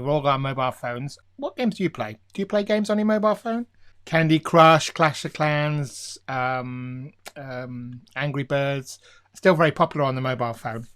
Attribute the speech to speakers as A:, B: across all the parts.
A: We've all got mobile phones. What games do you play? Do you play games on your mobile phone? Candy Crush, Clash of Clans, Angry Birds, still very popular on the mobile phone.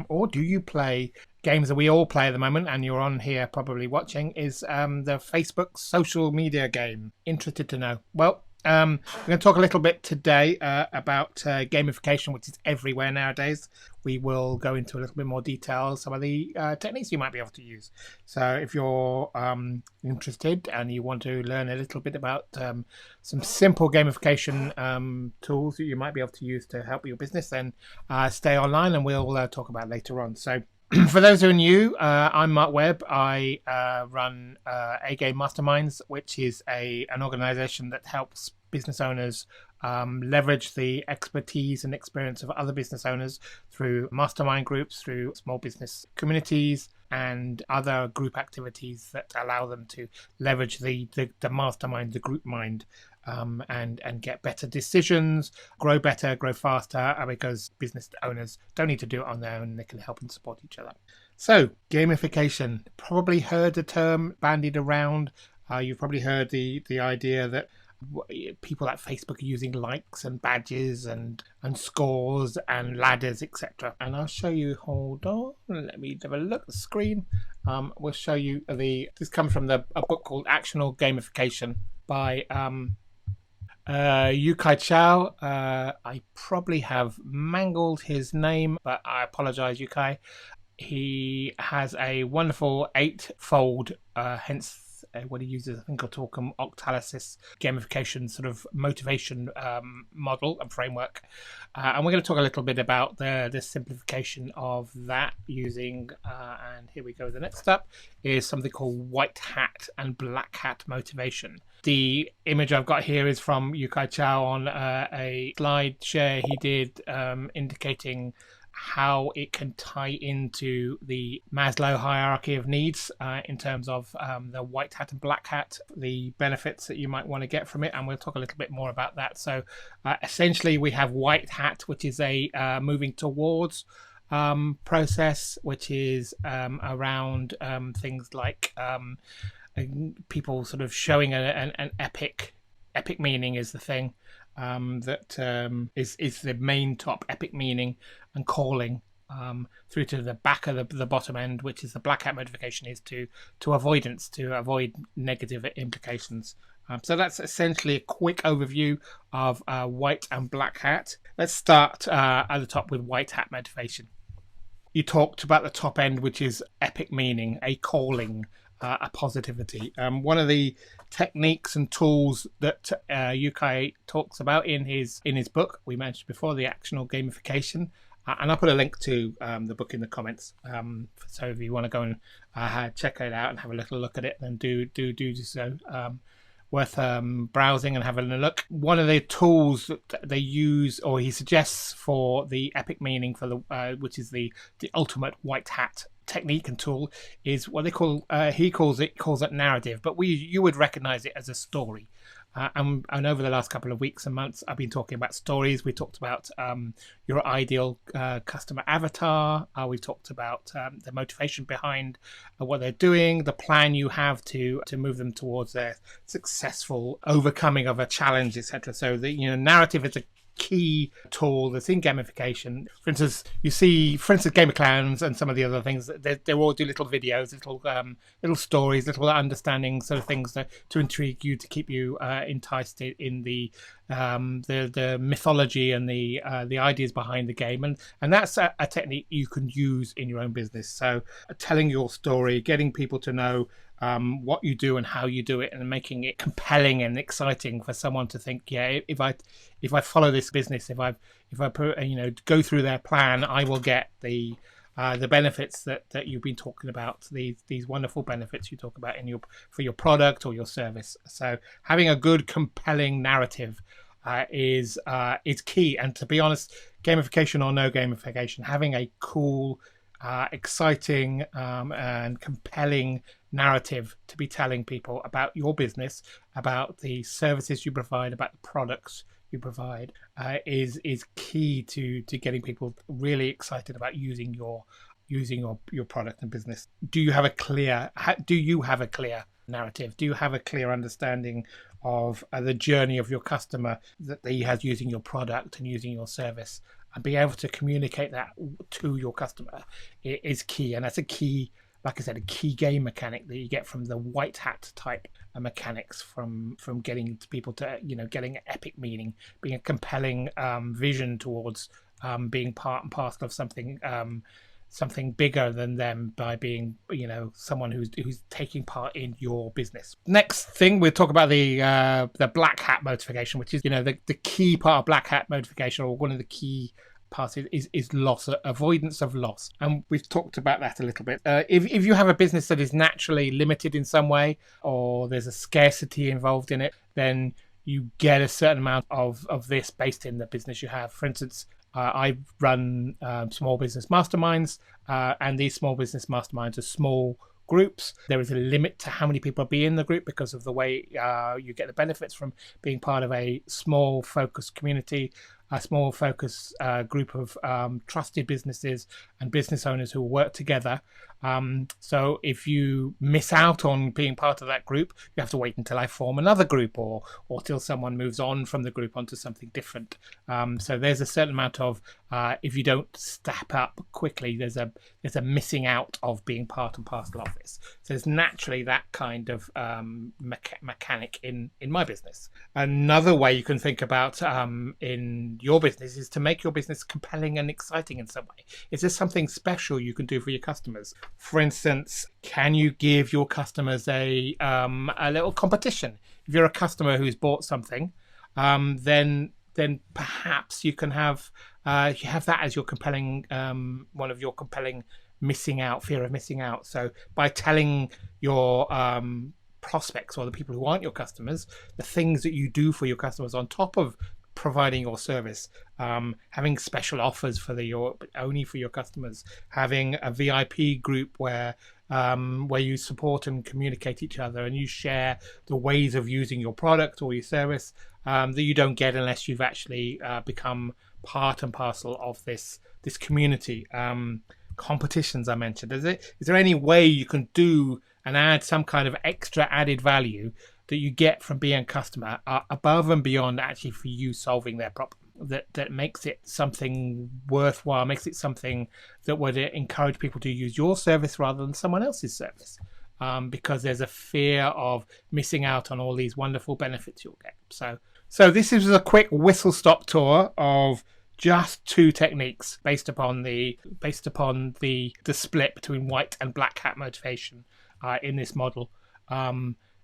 A: Or do you play games that we all play at the moment, and you're on here probably watching, is the Facebook social media game? Interested to know. Well, we're going to talk a little bit today about gamification, which is everywhere nowadays. We will go into a little bit more detail, some of the techniques you might be able to use. So if you're interested and you want to learn a little bit about some simple gamification tools that you might be able to use to help your business, then stay online and we'll talk about it later on. So for those who are new, I'm Mark Webb. I run A Game Masterminds, which is an organization that helps business owners leverage the expertise and experience of other business owners through mastermind groups, through small business communities, and other group activities that allow them to leverage the mastermind, the group mind, and get better decisions, grow better, grow faster, because business owners don't need to do it on their own. They can help and support each other. So gamification, probably heard the term bandied around. You've probably heard the idea that people at Facebook are using likes and badges and scores and ladders, etc. And I'll show you, hold on, let me have a look at the screen. We'll show you this comes from a book called Actionable Gamification by Yukai Chao. I probably have mangled his name, but I apologize, Yukai. He has a wonderful 8-fold, hence what he uses, I think I'll talk Octalysis Gamification sort of motivation model and framework. And we're going to talk a little bit about the simplification of that using, and here we go, the next step is something called white hat and black hat motivation. The image I've got here is from Yukai Chao on a slide share he did indicating how it can tie into the Maslow hierarchy of needs in terms of the white hat and black hat, the benefits that you might want to get from it. And we'll talk a little bit more about that. So essentially we have white hat, which is a moving towards process, which is around things like people sort of showing an epic meaning is the thing. That is the main top epic meaning and calling through to the back of the bottom end, which is the black hat motivation, is to avoidance, to avoid negative implications. So that's essentially a quick overview of white and black hat. Let's start at the top with white hat motivation. You talked about the top end, which is epic meaning, a calling, a positivity. One of the techniques and tools that Yukai talks about in his book we mentioned before, the Actionable Gamification, and I'll put a link to the book in the comments. So if you want to go and check it out and have a little look at it, then do so. Worth browsing and having a look. One of the tools that they use, or he suggests, for the epic meaning, for the which is the ultimate white hat technique and tool, is what they call he calls it narrative, but you would recognize it as a story. And over the last couple of weeks and months, I've been talking about stories. We talked about your ideal customer avatar. We talked about the motivation behind what they're doing, the plan you have to move them towards their successful overcoming of a challenge, etc. So the narrative is a key tool that's in gamification. For instance, you see, Game of Clowns and some of the other things, they all do little videos, little stories, little understanding sort of things to intrigue you, to keep you enticed in the mythology and the ideas behind the game, and that's a technique you can use in your own business. So telling your story, getting people to know what you do and how you do it, and making it compelling and exciting for someone to think, yeah, if I follow this business, if I go through their plan, I will get the benefits that you've been talking about, these wonderful benefits you talk about for your product or your service. So having a good, compelling narrative is key. And to be honest, gamification or no gamification, having a cool, exciting and compelling narrative to be telling people about your business, about the services you provide, about the products you provide, is key to getting people really excited about using your using your product and business? Do you have a clear narrative? Do you have a clear understanding of the journey of your customer that he has using your product and using your service? And being able to communicate that to your customer is key. And that's a key, like I said, a key game mechanic that you get from the white hat type mechanics, from getting people to, getting epic meaning, being a compelling vision towards being part and parcel of something bigger than them, by being, someone who's taking part in your business. Next thing, we'll talk about the black hat motivation, which is, the key part of black hat motivation, or one of the key parts is loss, avoidance of loss. And we've talked about that a little bit. If you have a business that is naturally limited in some way, or there's a scarcity involved in it, then you get a certain amount of this based in the business you have. For instance, I run small business masterminds, and these small business masterminds are small groups. There is a limit to how many people be in the group because of the way you get the benefits from being part of a small focused community, a small focus group of trusted businesses and business owners who work together. So if you miss out on being part of that group, you have to wait until I form another group, or till someone moves on from the group onto something different. So there's a certain amount of, if you don't step up quickly, there's a missing out of being part and parcel of this. So there's naturally that kind of mechanic in my business. Another way you can think about in your business is to make your business compelling and exciting in some way. Is there something special you can do for your customers? For instance, can you give your customers a little competition? If you're a customer who's bought something, then perhaps you can have that as your compelling, one of your compelling fear of missing out. So by telling your prospects, or the people who aren't your customers, the things that you do for your customers on top of providing your service, having special offers only for your customers, having a VIP group where you support and communicate each other, and you share the ways of using your product or your service that you don't get unless you've actually become part and parcel of this community. Competitions I mentioned. Is there any way you can do and add some kind of extra added value that you get from being a customer, above and beyond actually for you solving their problem, that makes it something worthwhile, makes it something that would encourage people to use your service rather than someone else's service, because there's a fear of missing out on all these wonderful benefits you'll get. So this is a quick whistle-stop tour of just two techniques based upon the split between white and black hat motivation in this model.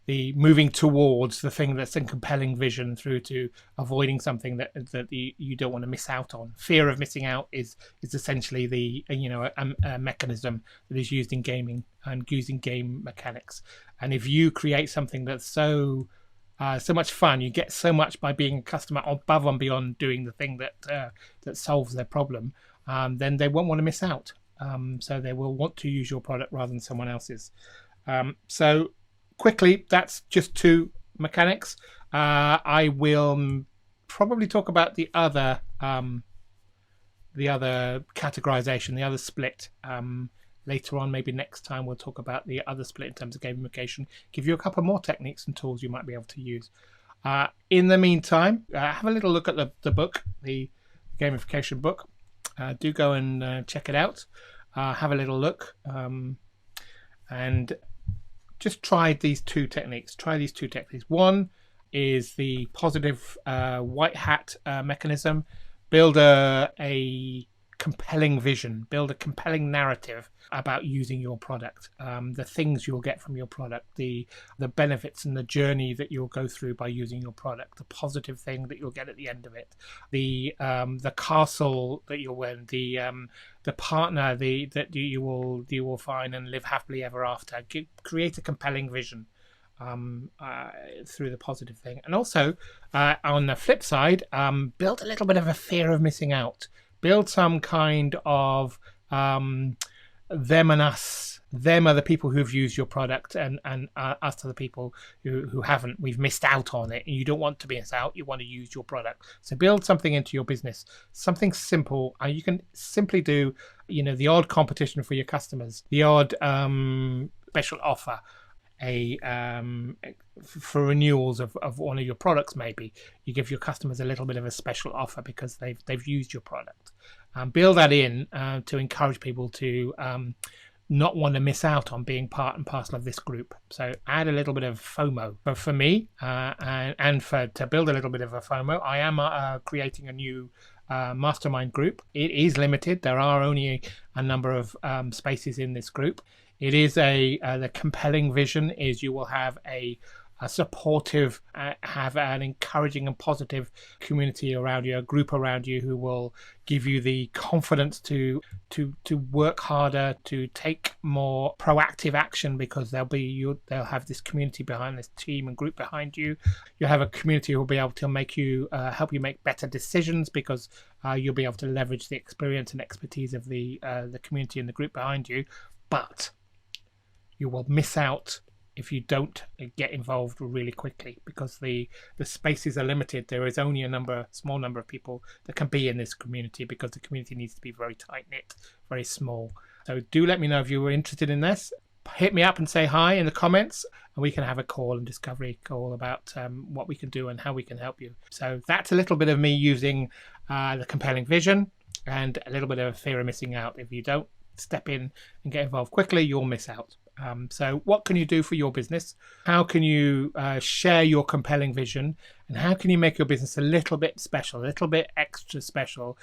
A: The moving towards the thing that's a compelling vision, through to avoiding something that you don't want to miss out on. Fear of missing out is essentially a mechanism that is used in gaming and using game mechanics. And if you create something that's so much fun, you get so much by being a customer above and beyond doing the thing that solves their problem, then they won't want to miss out. So they will want to use your product rather than someone else's. So quickly, that's just two mechanics. I will probably talk about the other categorization, the other split, later on. Maybe next time we'll talk about the other split in terms of gamification, give you a couple more techniques and tools you might be able to use. In the meantime, have a little look at the book, the gamification book. Do go and check it out. Have a little look, and just try these two techniques. One is the positive white hat mechanism. Build a compelling vision, build a compelling narrative about using your product, the things you'll get from your product, the benefits and the journey that you'll go through by using your product, the positive thing that you'll get at the end of it, the castle that you'll win, the partner that you will find and live happily ever after. Create a compelling vision through the positive thing. And also on the flip side, build a little bit of a fear of missing out. Build some kind of them and us. Them are the people who've used your product, and us are the people who haven't. We've missed out on it, and you don't want to miss out. You want to use your product. So build something into your business, something simple. You can simply do, the odd competition for your customers, the odd special offer, for renewals of one of your products. Maybe you give your customers a little bit of a special offer because they've used your product. Build that in to encourage people to not want to miss out on being part and parcel of this group. So add a little bit of FOMO. But for me, and to build a little bit of a FOMO, I am creating a new mastermind group. It is limited. There are only a number of spaces in this group. It is the compelling vision is you will have a supportive, have an encouraging and positive community around you, a group around you who will give you the confidence to work harder, to take more proactive action, because they'll have this community behind, this team and group behind you. You'll have a community who will be able to make you help you make better decisions, because you'll be able to leverage the experience and expertise of the community and the group behind you. But you will miss out if you don't get involved really quickly, because the spaces are limited. There is only a small number of people that can be in this community, because the community needs to be very tight knit, very small. So do let me know if you were interested in this. Hit me up and say hi in the comments, and we can have a call and discovery call about what we can do and how we can help you. So that's a little bit of me using the compelling vision and a little bit of fear of missing out. If you don't step in and get involved quickly, you'll miss out. So what can you do for your business? How can you share your compelling vision, and how can you make your business a little bit special, a little bit extra special,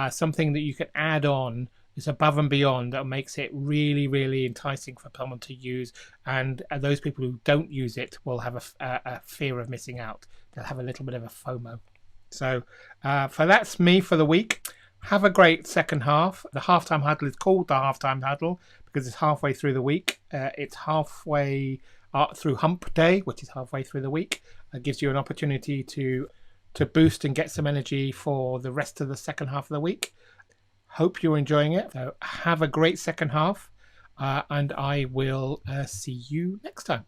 A: something that you can add on is above and beyond, that makes it really, really enticing for someone to use, and those people who don't use it will have a fear of missing out. They'll have a little bit of a FOMO. So that's me for the week. Have a great second half. The halftime huddle is called the halftime huddle because it's halfway through the week. It's halfway through hump day, which is halfway through the week. It gives you an opportunity to boost and get some energy for the rest of the second half of the week. Hope you're enjoying it. So have a great second half, and I will see you next time.